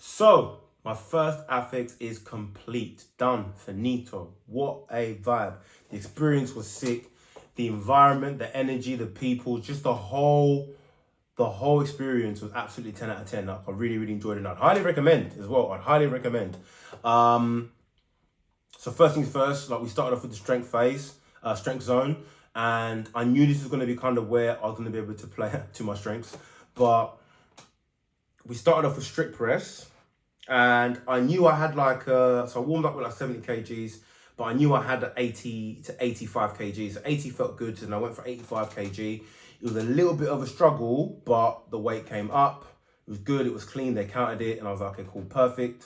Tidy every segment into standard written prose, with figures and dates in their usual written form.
So, my first ATHX is complete. Done. Finito. What a vibe. The experience was sick. The environment, the energy, the people, just the whole experience was absolutely 10 out of 10. Like, I really enjoyed it. I'd highly recommend as well. I'd highly recommend. So first things first, like we started off with the strength phase, strength zone. And I knew this was going to be kind of where I was going to be able to play to my strengths. But we started off with strict press. And I knew I had so I warmed up with like 70 kgs, but I knew I had 80 to 85 kgs. So 80 felt good, and I went for 85 kg. It was a little bit of a struggle, but the weight came up. It was good, it was clean, they counted it, and I was like, okay, cool, perfect.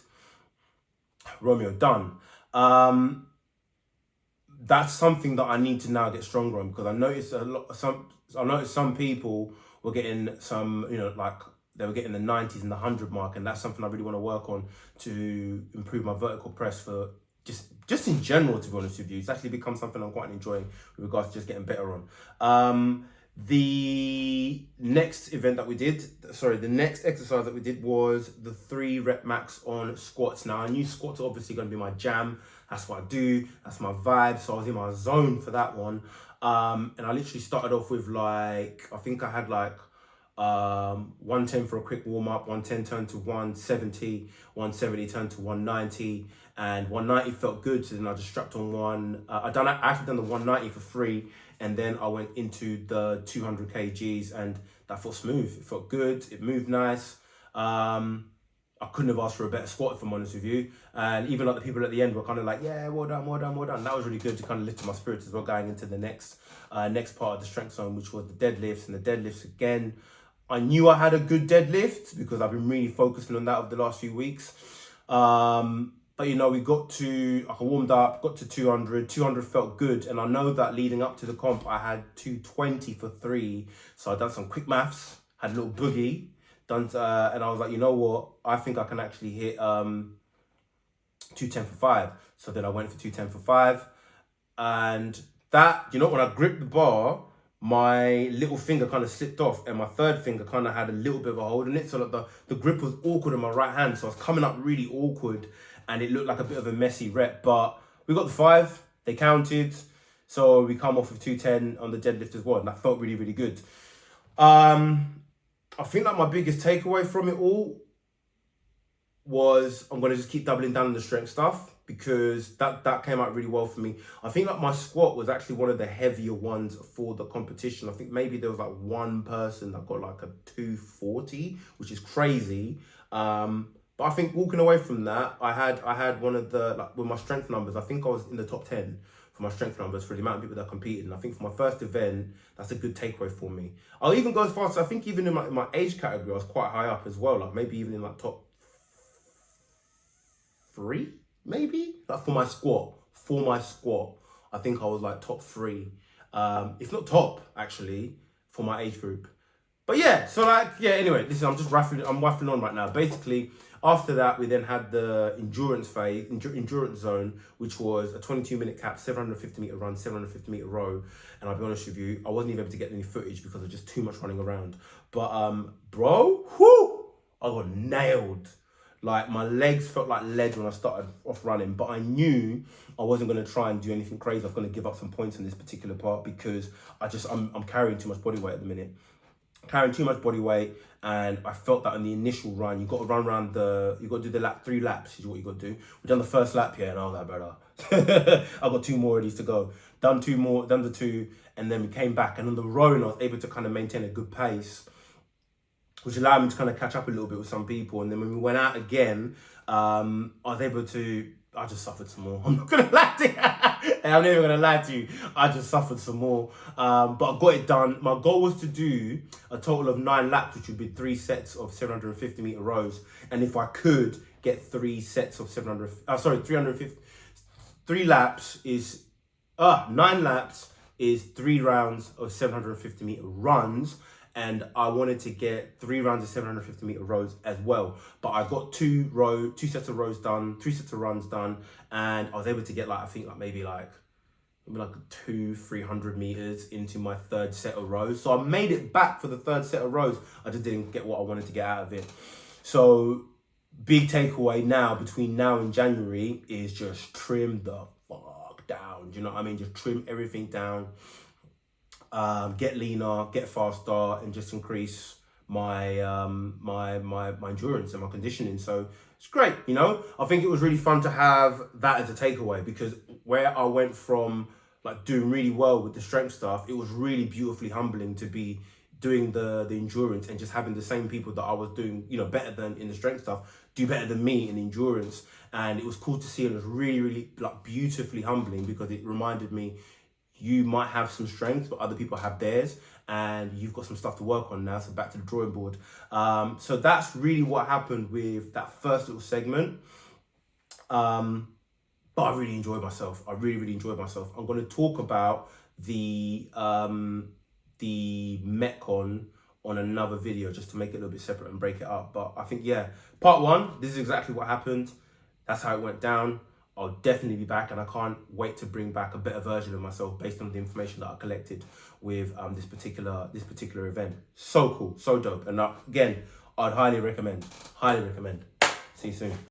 Romeo, done. That's something that I need to now get stronger on, because I noticed some people were getting some, like they were getting the 90s and the 100 mark, and that's something I really want to work on to improve my vertical press for just in general, to be honest with you. It's actually become something I'm quite enjoying with regards to just getting better on. The next exercise that we did was the 3 rep max on squats. Now I knew squats are obviously going to be my jam. That's what I do. That's my vibe. So I was in my zone for that one. And I literally started off with I think I had 110 for a quick warm up, 110 turned to 170, 170 turned to 190, and 190 felt good. So then I just strapped on one. I actually done the 190 for free, and then I went into the 200 kgs, and that felt smooth. It felt good. It moved nice. I couldn't have asked for a better squat, if I'm honest with you. And even like the people at the end were kind of like, yeah, well done, well done, well done. That was really good to kind of lift my spirits as well, going into the next part of the strength zone, which was the deadlifts. And the deadlifts, again, I knew I had a good deadlift because I've been really focusing on that over the last few weeks. But we I warmed up, got to 200. 200 felt good. And I know that leading up to the comp, I had 220 for 3. So I done some quick maths, had a little boogie, and I was like, you know what? I think I can actually hit 210 for 5. So then I went for 210 for 5. And that, when I gripped the bar, my little finger kind of slipped off, and my third finger kind of had a little bit of a hold in it. So that the grip was awkward in my right hand. So I was coming up really awkward, and it looked like a bit of a messy rep. But we got the 5, they counted. So we come off with 210 on the deadlift as well. And that felt really good. I think my biggest takeaway from it all was I'm going to just keep doubling down on the strength stuff, because that came out really well for me. I think my squat was actually one of the heavier ones for the competition. I think maybe there was one person that got a 240, which is crazy. But I think walking away from that, I had one of the, with my strength numbers, I think I was in the top 10 for my strength numbers for the amount of people that competed. And I think for my first event, that's a good takeaway for me. I'll even go as far as, I think even in my age category, I was quite high up as well. Maybe even in top 3, maybe? For my squat. I think I was top 3. If not top, actually, for my age group. But yeah, so anyway, listen, I'm waffling on right now. Basically, after that, we then had the endurance phase, endurance zone, which was a 22-minute cap, 750-meter run, 750-meter row. And I'll be honest with you, I wasn't even able to get any footage because of just too much running around. But bro, I got nailed. My legs felt like lead when I started off running, but I knew I wasn't going to try and do anything crazy. I was going to give up some points in this particular part because I'm carrying too much body weight at the minute. And I felt that in the initial run, you got to run around you got to do the 3 laps is what you got to do. We done the first lap here, and I was like, brother, I got 2 more of these to go. Done the 2, and then we came back. And on the rowing, I was able to kind of maintain a good pace, which allowed me to kind of catch up a little bit with some people. And then when we went out again, I just suffered some more. I'm not going to lie to you. I'm never going to lie to you. I just suffered some more. But I got it done. My goal was to do a total of 9 laps, which would be 3 sets of 750-meter rows. And if I could get 3 sets of 350, 3 laps is, 9 laps is 3 rounds of 750-meter runs. And I wanted to get 3 rounds of 750-meter rows as well. But I got 2 sets of rows done, 3 sets of runs done, and I was able to get maybe 300 meters into my 3rd set of rows. So I made it back for the 3rd set of rows. I just didn't get what I wanted to get out of it. So big takeaway now between now and January is just trim the fuck down. Do you know what I mean? Just trim everything down. Get leaner, get faster, and just increase my my endurance and my conditioning. So it's great, you know. I think it was really fun to have that as a takeaway, because where I went from like doing really well with the strength stuff, it was really beautifully humbling to be doing the endurance and just having the same people that I was doing, you know, better than in the strength stuff, do better than me in endurance. And it was cool to see, and it was really, really like beautifully humbling, because it reminded me, you might have some strengths, but other people have theirs, and you've got some stuff to work on now. So back to the drawing board. So that's really what happened with that first little segment. But I really enjoyed myself. I really, really enjoyed myself. I'm going to talk about the Metcon on another video, just to make it a little bit separate and break it up. But I think, yeah, part one, this is exactly what happened. That's how it went down. I'll definitely be back, and I can't wait to bring back a better version of myself based on the information that I collected with this particular event. So cool, so dope. And again, I'd highly recommend. See you soon.